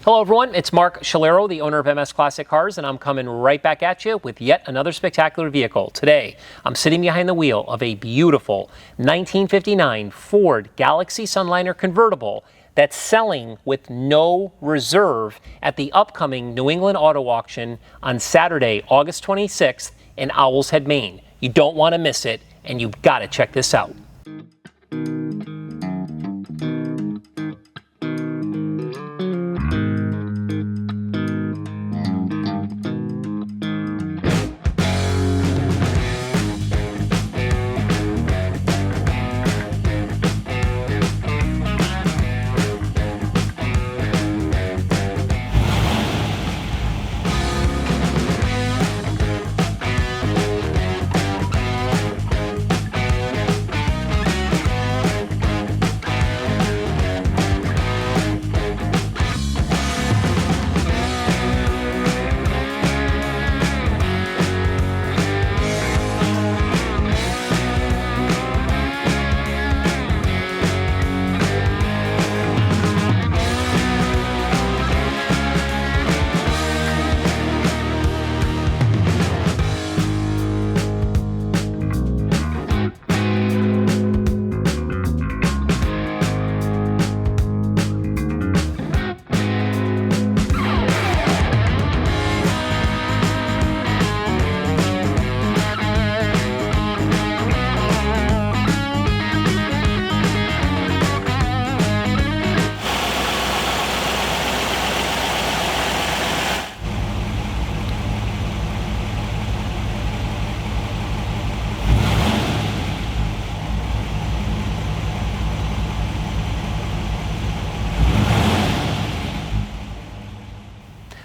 Hello everyone, it's Mark Shalero, the owner of MS Classic Cars, and I'm coming right back at you with yet another spectacular vehicle. Today, I'm sitting behind the wheel of a beautiful 1959 Ford Galaxie Sunliner Convertible that's selling with no reserve at the upcoming New England Auto Auction on Saturday, August 26th in Owl's Head, Maine. You don't want to miss it, and you've got to check this out.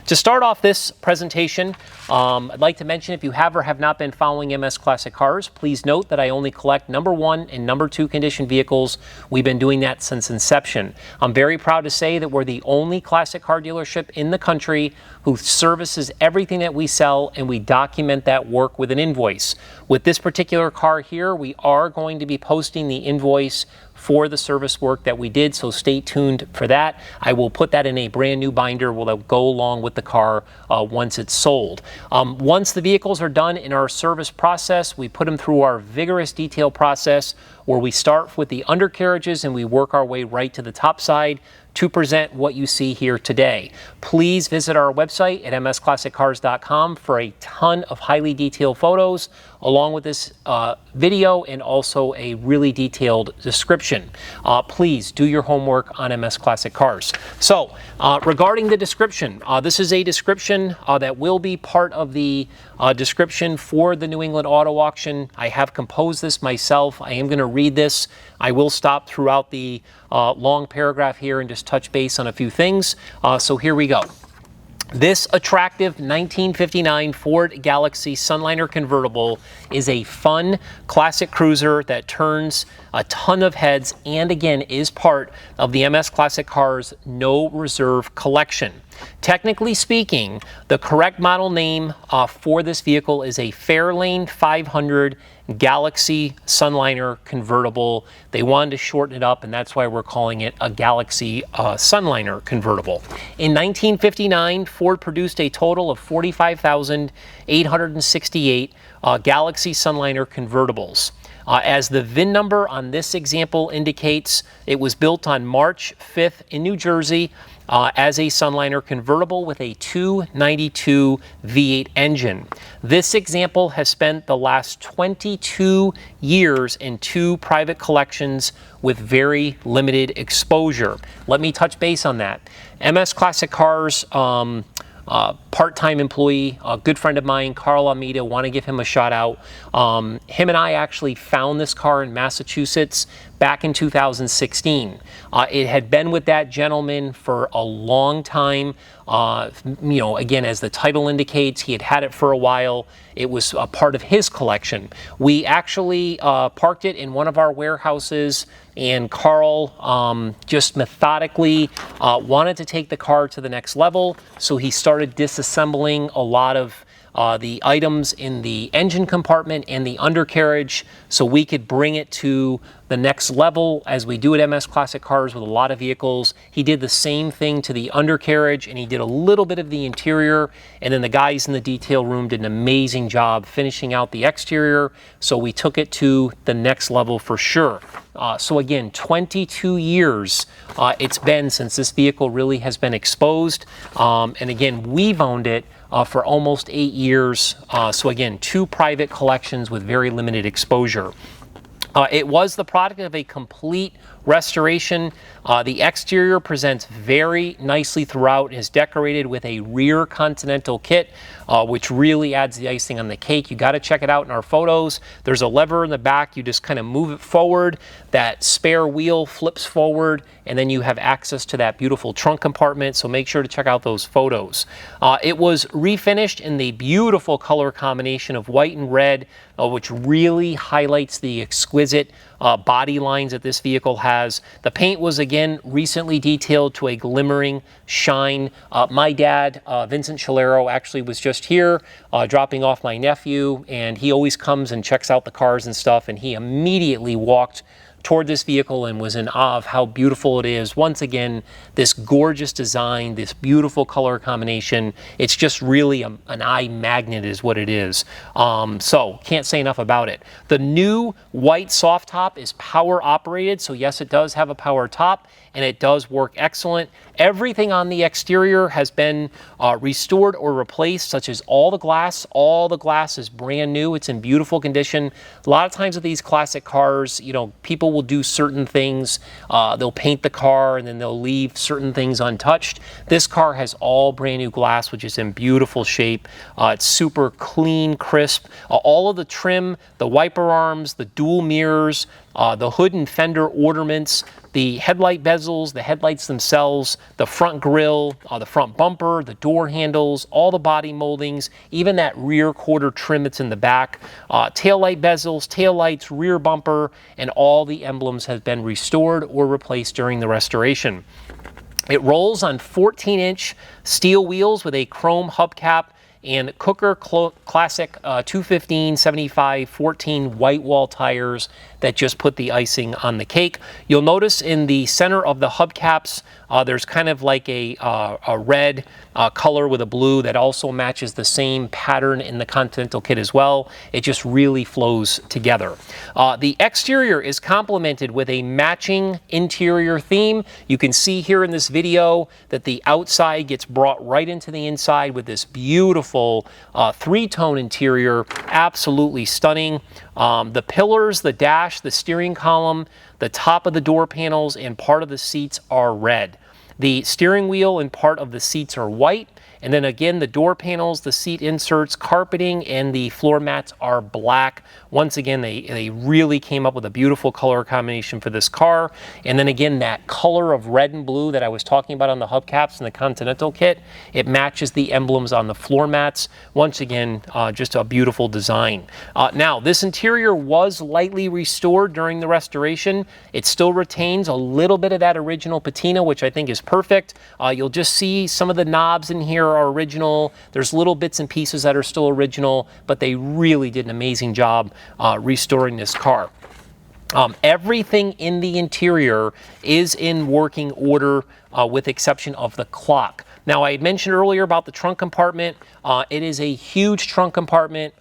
To start off this presentation, I'd like to mention if you have or have not been following MS Classic Cars, please note that I only collect #1 and #2 condition vehicles. We've been doing that since inception. I'm very proud to say that we're the only classic car dealership in the country who services everything that we sell, and we document that work with an invoice. With this particular car here, we are going to be posting the invoice for the service work that we did, so stay tuned for that. I will put that in a brand new binder will go along with the car once it's sold. Once the vehicles are done in our service process, we put them through our vigorous detail process where we start with the undercarriages and we work our way right to the top side to present what you see here today. Please visit our website at msclassiccars.com for a ton of highly detailed photos along with this video and also a really detailed description. Please do your homework on MS Classic Cars. So regarding the description, this is a description that will be part of the description for the New England Auto Auction. I have composed this myself. I am going to read this. I will stop throughout the long paragraph here and just touch base on a few things. So here we go. This attractive 1959 Ford Galaxie Sunliner Convertible is a fun classic cruiser that turns a ton of heads and again is part of the MS Classic Cars No Reserve collection. Technically speaking, the correct model name for this vehicle is a Fairlane 500 Galaxie Sunliner Convertible. They wanted to shorten it up, and that's why we're calling it a Galaxie Sunliner Convertible. In 1959, Ford produced a total of 45,868 Galaxie Sunliner Convertibles. As the VIN number on this example indicates, it was built on March 5th in New Jersey as a Sunliner convertible with a 292 V8 engine. This example has spent the last 22 years in 2 private collections with very limited exposure. Let me touch base on that. MS Classic Cars part-time employee, a good friend of mine, Carl Almeida, want to give him a shout out. Him and I actually found this car in Massachusetts back in 2016. It had been with that gentleman for a long time. You know, again, as the title indicates, he had had it for a while. It was a part of his collection. We actually parked it in one of our warehouses, and Carl just methodically wanted to take the car to the next level, so he started disassembling a lot of the items in the engine compartment and the undercarriage so we could bring it to the next level as we do at MS Classic Cars with a lot of vehicles. He did the same thing to the undercarriage, and he did a little bit of the interior, and then the guys in the detail room did an amazing job finishing out the exterior, so we took it to the next level for sure. So again, 22 years it's been since this vehicle really has been exposed, and again, we've owned it for almost 8 years. So again, 2 private collections with very limited exposure. It was the product of a complete restoration. The exterior presents very nicely throughout and is decorated with a rear continental kit, which really adds the icing on the cake. You got to check it out in our photos. There's a lever in the back. You just kind of move it forward. That spare wheel flips forward, and then you have access to that beautiful trunk compartment. So make sure to check out those photos. It was refinished in the beautiful color combination of white and red, which really highlights the exquisite body lines that this vehicle has. The paint was again recently detailed to a glimmering shine. My dad, Vincent Chalero, actually was just here dropping off my nephew, and he always comes and checks out the cars and stuff, and he immediately walked toward this vehicle and was in awe of how beautiful it is. Once again, this gorgeous design, this beautiful color combination, it's just really an eye magnet is what it is. So can't say enough about it. The new white soft top is power operated, so yes, it does have a power top, and it does work excellent. Everything on the exterior has been restored or replaced, such as all the glass. All the glass is brand new. It's in beautiful condition. A lot of times with these classic cars, you know, people will do certain things. They'll paint the car and then they'll leave certain things untouched. This car has all brand new glass, which is in beautiful shape. It's super clean, crisp. All of the trim, the wiper arms, the dual mirrors, the hood and fender ornaments, the headlight bezels, the headlights themselves, the front grille, the front bumper, the door handles, all the body moldings, even that rear quarter trim that's in the back, taillight bezels, taillights, rear bumper, and all the emblems have been restored or replaced during the restoration. It rolls on 14-inch steel wheels with a chrome hubcap and Cooker Classic 215 75 14 white wall tires that just put the icing on the cake. You'll notice in the center of the hubcaps there's kind of like a red color with a blue that also matches the same pattern in the Continental kit as well. It just really flows together. The exterior is complemented with a matching interior theme. You can see here in this video that the outside gets brought right into the inside with this beautiful three-tone interior, absolutely stunning. The pillars, the dash, the steering column, the top of the door panels, and part of the seats are red. The steering wheel and part of the seats are white. And then again, the door panels, the seat inserts, carpeting, and the floor mats are black. Once again, they really came up with a beautiful color combination for this car. And then again, that color of red and blue that I was talking about on the hubcaps in the Continental kit, it matches the emblems on the floor mats. Once again, just a beautiful design. Now, this interior was lightly restored during the restoration. It still retains a little bit of that original patina, which I think is perfect. You'll just see some of the knobs in here are original. There's little bits and pieces that are still original, but they really did an amazing job restoring this car. Everything in the interior is in working order with exception of the clock. Now, I had mentioned earlier about the trunk compartment. It is a huge trunk compartment,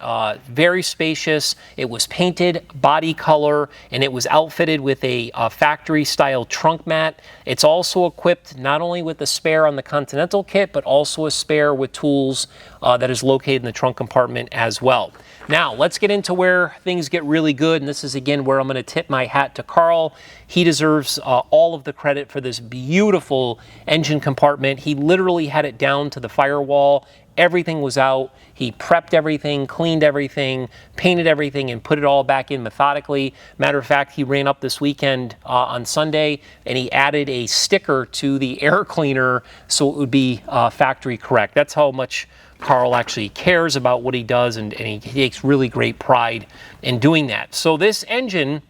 very spacious. It was painted body color, and it was outfitted with a factory-style trunk mat. It's also equipped not only with the spare on the Continental kit, but also a spare with tools that is located in the trunk compartment as well. Now, let's get into where things get really good, and this is, again, where I'm going to tip my hat to Carl. He deserves all of the credit for this beautiful engine compartment. He literally had it down to the firewall. Everything was out. He prepped everything, cleaned everything, painted everything, and put it all back in methodically. Matter of fact, he ran up this weekend on Sunday, and he added a sticker to the air cleaner so it would be factory correct. That's how much Carl actually cares about what he does, and he takes really great pride in doing that. So this engine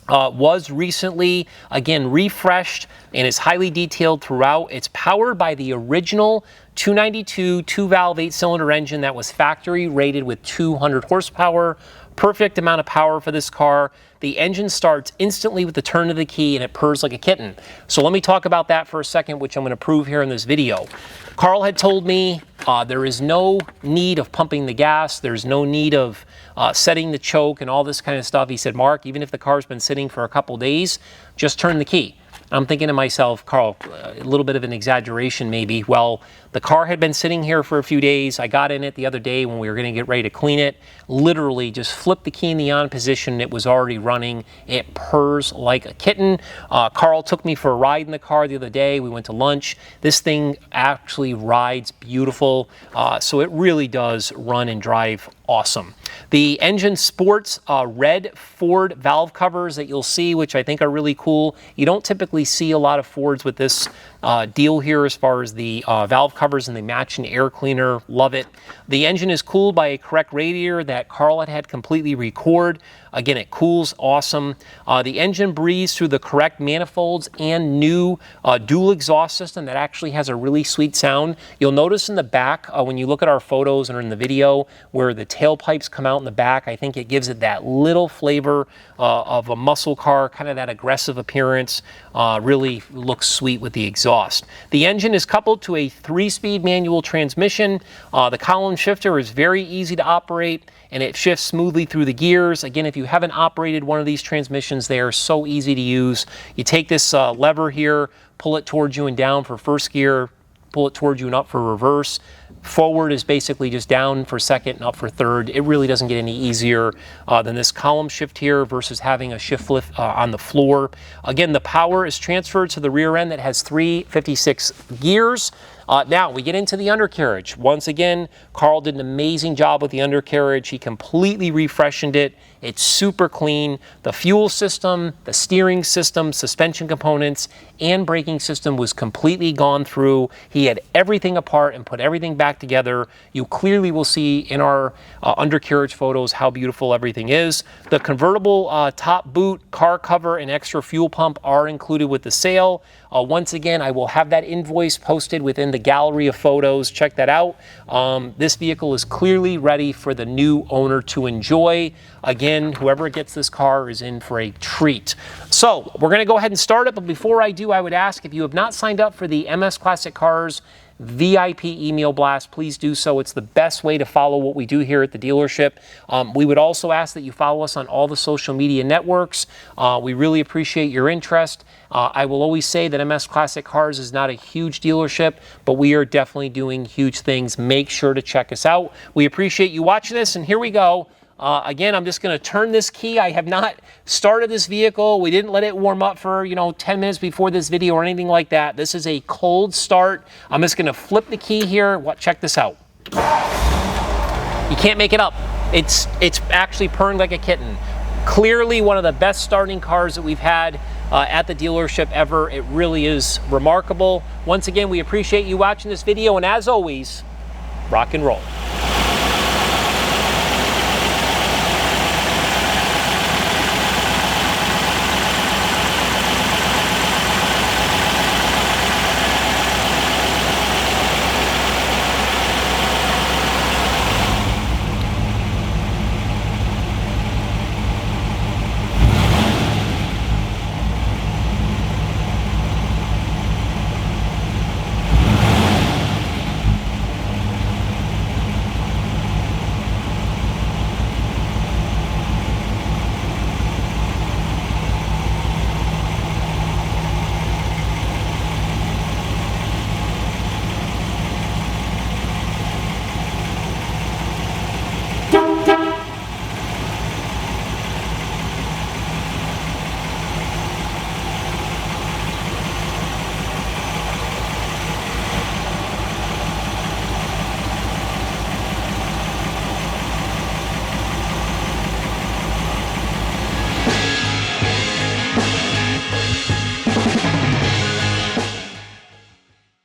was recently, again, refreshed and is highly detailed throughout. It's powered by the original 292 2-valve 8-cylinder engine that was factory rated with 200 horsepower. Perfect amount of power for this car. The engine starts instantly with the turn of the key and it purrs like a kitten. So let me talk about that for a second, which I'm going to prove here in this video. Carl had told me there is no need of pumping the gas. There's no need of setting the choke and all this kind of stuff. He said, Mark, even if the car's been sitting for a couple days, just turn the key. I'm thinking to myself, Carl, a little bit of an exaggeration maybe. Well, the car had been sitting here for a few days. I got in it the other day when we were going to get ready to clean it. Literally just flipped the key in the on position. It was already running. It purrs like a kitten. Carl took me for a ride in the car the other day. We went to lunch. This thing actually rides beautiful. So it really does run and drive awesome. The engine sports red Ford valve covers that you'll see, which I think are really cool. You don't typically see a lot of Fords with this deal here as far as the valve covers, and they match an air cleaner. Love it. The engine is cooled by a correct radiator that Carl had completely record. Again, it cools awesome. The engine breathes through the correct manifolds and new dual exhaust system that actually has a really sweet sound. You'll notice in the back, when you look at our photos and in the video, where the tailpipes come out in the back, I think it gives it that little flavor of a muscle car, kind of that aggressive appearance. Really looks sweet with the exhaust. The engine is coupled to a 3-speed manual transmission. The column shifter is very easy to operate, and it shifts smoothly through the gears. Again, if you haven't operated one of these transmissions, they are so easy to use. You take this lever here, pull it towards you and down for first gear, pull it towards you and up for reverse. Forward is basically just down for second and up for third. It really doesn't get any easier than this column shift here versus having a shift lift on the floor. Again, the power is transferred to the rear end that has 356 gears. Now we get into the undercarriage. Once again, Carl did an amazing job with the undercarriage. He completely refreshened it. It's super clean. The fuel system, the steering system, suspension components, and braking system was completely gone through. He had everything apart and put everything back together. You clearly will see in our undercarriage photos how beautiful everything is. The convertible top boot, car cover, and extra fuel pump are included with the sale. Once again, I will have that invoice posted within the gallery of photos. Check that out. This vehicle is clearly ready for the new owner to enjoy. Again, whoever gets this car is in for a treat. So we're going to go ahead and start it, but before I do, I would ask, if you have not signed up for the MS Classic Cars VIP email blast, please do so. It's the best way to follow what we do here at the dealership. We would also ask that you follow us on all the social media networks. We really appreciate your interest. I will always say that MS Classic Cars is not a huge dealership, but we are definitely doing huge things. Make sure to check us out. We appreciate you watching this, and here we go. Again, I'm just going to turn this key. I have not started this vehicle. We didn't let it warm up for, 10 minutes before this video or anything like that. This is a cold start. I'm just going to flip the key here. Check this out. You can't make it up. It's actually purring like a kitten. Clearly one of the best starting cars that we've had at the dealership ever. It really is remarkable. Once again, we appreciate you watching this video, and as always, rock and roll.